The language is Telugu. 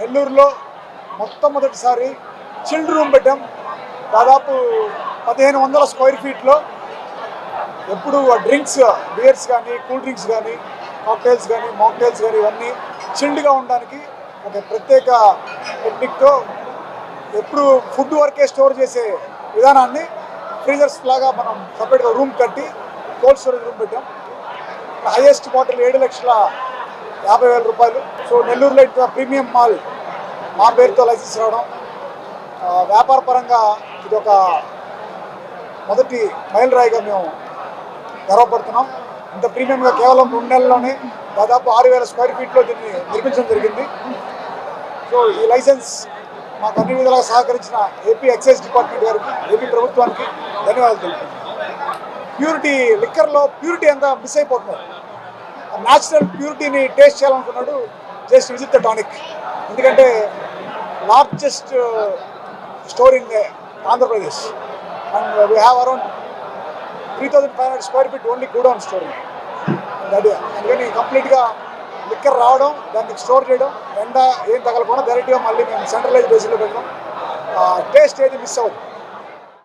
నెల్లూరులో మొట్టమొదటిసారి చిల్డ్ రూమ్ పెట్టాం. దాదాపు 1500 స్క్వేర్ ఫీట్లో ఎప్పుడు డ్రింక్స్, బియర్స్ కానీ, కూల్ డ్రింక్స్ కానీ, కాక్టైల్స్ కానీ, మాక్టైల్స్ కానీ ఇవన్నీ చిల్డ్గా ఉండడానికి ఒక ప్రత్యేక టెక్నిక్తో ఎప్పుడు ఫుడ్ వరకే స్టోర్ చేసే విధానాన్ని ఫ్రీజర్స్ లాగా మనం సపరేట్గా రూమ్ కట్టి కోల్డ్ స్టోరేజ్ రూమ్ పెట్టాం. హైయెస్ట్ బాటిల్ 7,50,000 రూపాయలు. సో నెల్లూరులో ఇంత ప్రీమియం మాల్ మా పేరుతో లైసెన్స్ రావడం వ్యాపార పరంగా ఇది ఒక మొదటి మైలురాయిగా మేము గర్వపడుతున్నాం. ఇంత ప్రీమియంగా కేవలం 2 నెలల్లోనే దాదాపు 6,000 స్క్వేర్ ఫీట్లో దీన్ని నిర్మించడం జరిగింది. సో ఈ లైసెన్స్ మాకు అన్ని విధాలుగా సహకరించిన ఏపీ ఎక్సైజ్ డిపార్ట్మెంట్ గారికి, ఏపీ ప్రభుత్వానికి ధన్యవాదాలు తెలుపుతున్నాం. ప్యూరిటీ, లిక్కర్లో ప్యూరిటీ అంతా మిస్ అయిపోతున్నారు. Natural ప్యూరిటీని taste చేయాలనుకున్నాడు, just visit the tonic. ఎందుకంటే largest store in Andhra Pradesh and we have around 3,500 square feet only godown storing. అందుకని కంప్లీట్గా లిక్కర్ రావడం, దాన్ని స్టోర్ చేయడం, ఎండ ఏం తగలకుండా డైరెక్ట్గా మళ్ళీ మేము సెంట్రలైజ్ బేసిస్లో పెట్టడం, టేస్ట్ ఏది మిస్ అవ్వదు.